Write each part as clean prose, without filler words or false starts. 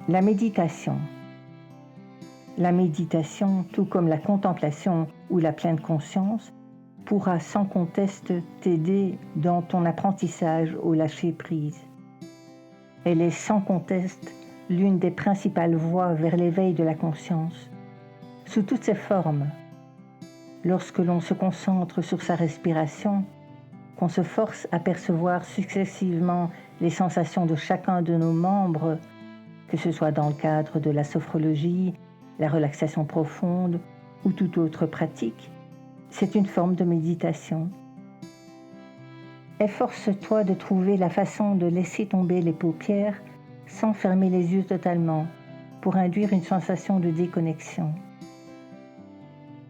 La méditation. La méditation, tout comme la contemplation ou la pleine conscience, pourra sans conteste t'aider dans ton apprentissage au lâcher-prise. Elle est sans conteste l'une des principales voies vers l'éveil de la conscience, sous toutes ses formes. Lorsque l'on se concentre sur sa respiration, qu'on se force à percevoir successivement les sensations de chacun de nos membres, que ce soit dans le cadre de la sophrologie, la relaxation profonde ou toute autre pratique, c'est une forme de méditation. Efforce-toi de trouver la façon de laisser tomber les paupières sans fermer les yeux totalement, pour induire une sensation de déconnexion.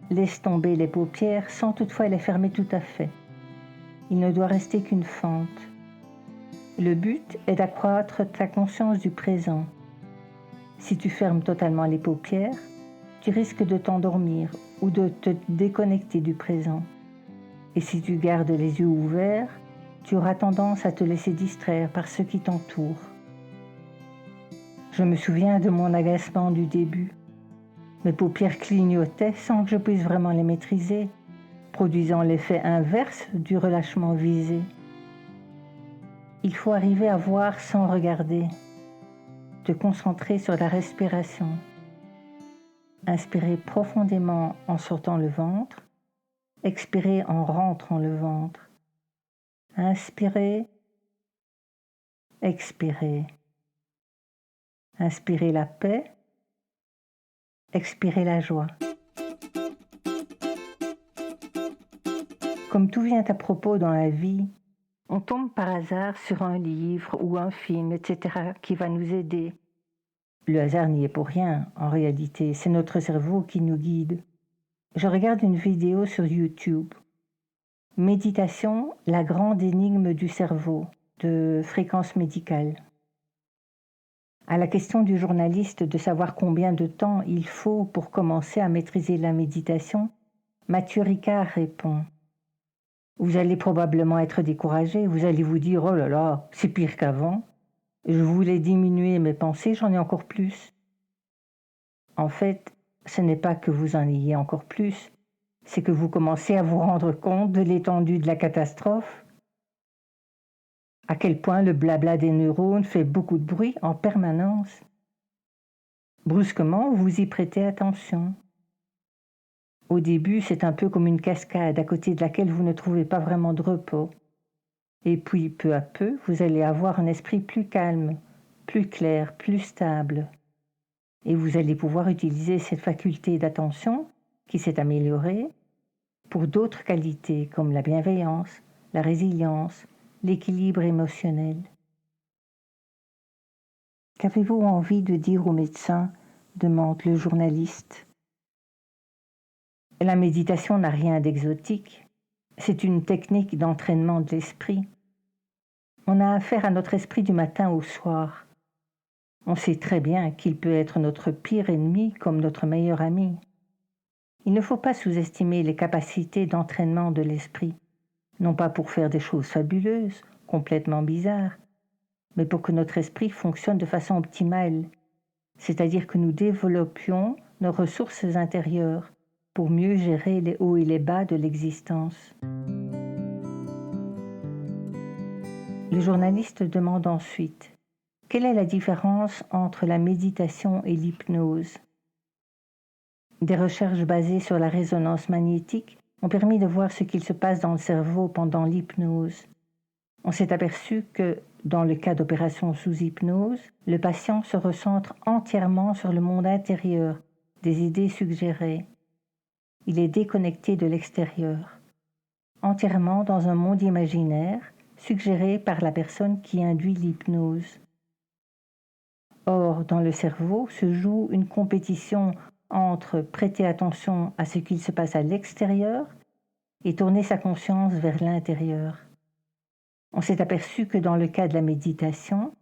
Laisse tomber les paupières sans toutefois les fermer tout à fait. Il ne doit rester qu'une fente. Le but est d'accroître ta conscience du présent. Si tu fermes totalement les paupières, tu risques de t'endormir ou de te déconnecter du présent. Et si tu gardes les yeux ouverts, tu auras tendance à te laisser distraire par ce qui t'entoure. Je me souviens de mon agacement du début. Mes paupières clignotaient sans que je puisse vraiment les maîtriser, produisant l'effet inverse du relâchement visé. Il faut arriver à voir sans regarder, te concentrer sur la respiration. Inspirer profondément en sortant le ventre, expirer en rentrant le ventre. Inspirer, expirer. Inspirer la paix, expirer la joie. Comme tout vient à propos dans la vie, on tombe par hasard sur un livre ou un film, etc., qui va nous aider. Le hasard n'y est pour rien, en réalité, c'est notre cerveau qui nous guide. Je regarde une vidéo sur YouTube. Méditation, la grande énigme du cerveau, de Fréquence Médicale. À la question du journaliste de savoir combien de temps il faut pour commencer à maîtriser la méditation, Mathieu Ricard répond: vous allez probablement être découragé, vous allez vous dire « Oh là là, c'est pire qu'avant. Je voulais diminuer mes pensées, j'en ai encore plus. » En fait, ce n'est pas que vous en ayez encore plus, c'est que vous commencez à vous rendre compte de l'étendue de la catastrophe, à quel point le blabla des neurones fait beaucoup de bruit en permanence. Brusquement, vous y prêtez attention. Au début, c'est un peu comme une cascade à côté de laquelle vous ne trouvez pas vraiment de repos. Et puis, peu à peu, vous allez avoir un esprit plus calme, plus clair, plus stable. Et vous allez pouvoir utiliser cette faculté d'attention qui s'est améliorée pour d'autres qualités comme la bienveillance, la résilience, l'équilibre émotionnel. Qu'avez-vous envie de dire au médecin ? Demande le journaliste. La méditation n'a rien d'exotique. C'est une technique d'entraînement de l'esprit. On a affaire à notre esprit du matin au soir. On sait très bien qu'il peut être notre pire ennemi comme notre meilleur ami. Il ne faut pas sous-estimer les capacités d'entraînement de l'esprit, non pas pour faire des choses fabuleuses, complètement bizarres, mais pour que notre esprit fonctionne de façon optimale, c'est-à-dire que nous développions nos ressources intérieures pour mieux gérer les hauts et les bas de l'existence. Le journaliste demande ensuite: quelle est la différence entre la méditation et l'hypnose ? Des recherches basées sur la résonance magnétique ont permis de voir ce qu'il se passe dans le cerveau pendant l'hypnose. On s'est aperçu que, dans le cas d'opérations sous hypnose, le patient se recentre entièrement sur le monde intérieur, des idées suggérées. Il est déconnecté de l'extérieur, entièrement dans un monde imaginaire suggéré par la personne qui induit l'hypnose. Or, dans le cerveau se joue une compétition entre prêter attention à ce qu'il se passe à l'extérieur et tourner sa conscience vers l'intérieur. On s'est aperçu que dans le cas de la méditation,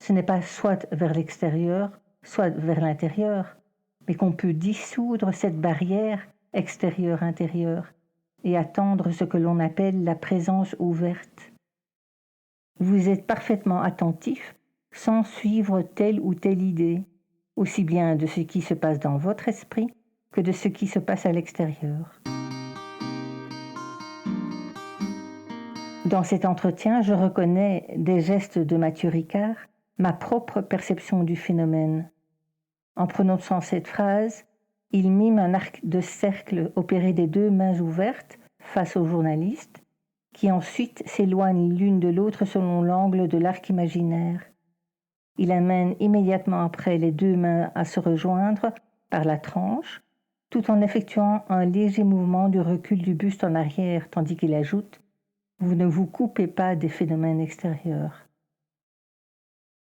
ce n'est pas soit vers l'extérieur, soit vers l'intérieur, mais qu'on peut dissoudre cette barrière extérieur-intérieur et attendre ce que l'on appelle la présence ouverte. Vous êtes parfaitement attentif sans suivre telle ou telle idée, aussi bien de ce qui se passe dans votre esprit que de ce qui se passe à l'extérieur. Dans cet entretien, je reconnais des gestes de Mathieu Ricard, ma propre perception du phénomène. En prononçant cette phrase, il mime un arc de cercle opéré des deux mains ouvertes face au journaliste, qui ensuite s'éloignent l'une de l'autre selon l'angle de l'arc imaginaire. Il amène immédiatement après les deux mains à se rejoindre par la tranche, tout en effectuant un léger mouvement du recul du buste en arrière, tandis qu'il ajoute « Vous ne vous coupez pas des phénomènes extérieurs ».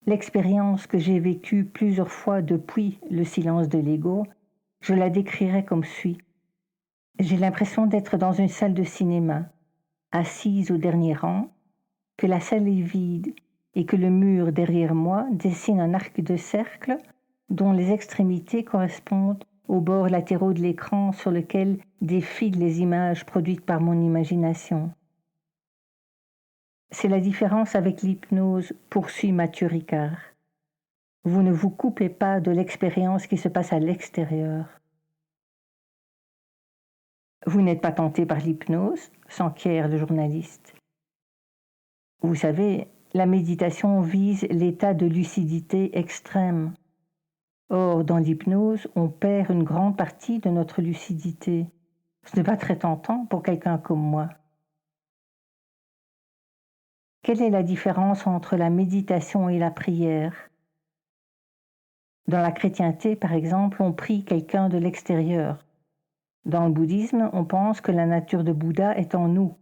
L'expérience que j'ai vécue plusieurs fois depuis le silence de l'ego, je la décrirais comme suit. J'ai l'impression d'être dans une salle de cinéma, assise au dernier rang, que la salle est vide et que le mur derrière moi dessine un arc de cercle dont les extrémités correspondent aux bords latéraux de l'écran sur lequel défilent les images produites par mon imagination. C'est la différence avec l'hypnose, poursuit Mathieu Ricard. Vous ne vous coupez pas de l'expérience qui se passe à l'extérieur. Vous n'êtes pas tenté par l'hypnose, s'enquiert le journaliste. Vous savez, la méditation vise l'état de lucidité extrême. Or, dans l'hypnose, on perd une grande partie de notre lucidité. Ce n'est pas très tentant pour quelqu'un comme moi. Quelle est la différence entre la méditation et la prière ? Dans la chrétienté, par exemple, on prie quelqu'un de l'extérieur. Dans le bouddhisme, on pense que la nature de Bouddha est en nous.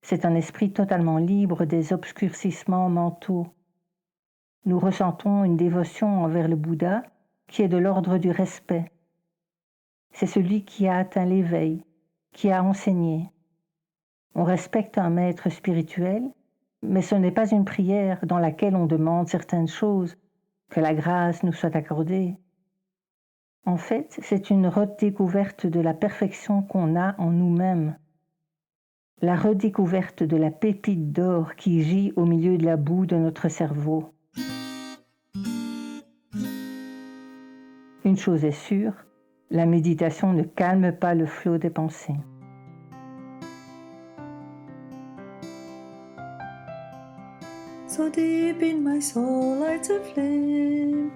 C'est un esprit totalement libre des obscurcissements mentaux. Nous ressentons une dévotion envers le Bouddha qui est de l'ordre du respect. C'est celui qui a atteint l'éveil, qui a enseigné. On respecte un maître spirituel, mais ce n'est pas une prière dans laquelle on demande certaines choses, que la grâce nous soit accordée. En fait, c'est une redécouverte de la perfection qu'on a en nous-mêmes. La redécouverte de la pépite d'or qui gît au milieu de la boue de notre cerveau. Une chose est sûre, la méditation ne calme pas le flot des pensées. So deep in my soul lights a flame.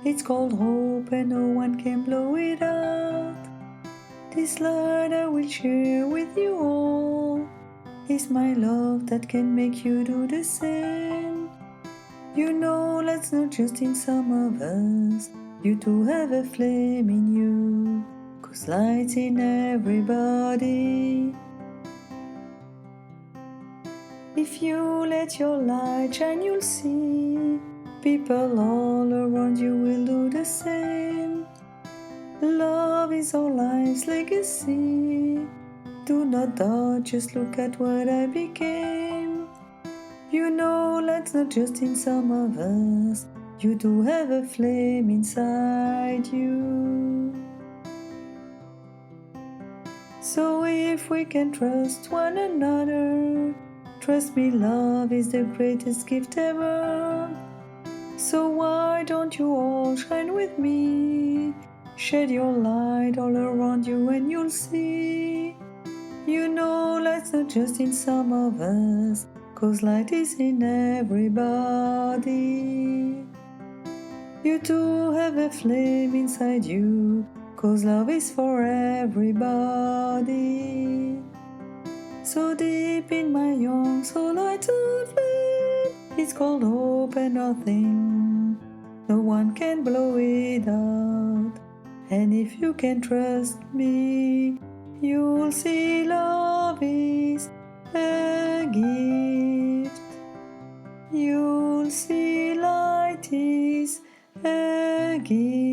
It's called hope and no one can blow it out. This light I will share with you all. It's my love that can make you do the same. You know that's not just in some of us. You too have a flame in you, 'cause light's in everybody. If you let your light shine, you'll see people all around you will do the same. Love is our life's legacy. Do not doubt, just look at what I became. You know that's not just in some of us. You do have a flame inside you. So if we can trust one another, trust me, love is the greatest gift ever. So why don't you all shine with me? Shed your light all around you and you'll see. You know light's not just in some of us, 'cause light is in everybody. You too have a flame inside you, 'cause love is for everybody. So deep in my young soul lights a flame. It's called hope and nothing, no one can blow it out. And if you can trust me, you'll see love is a gift. You'll see light is a gift.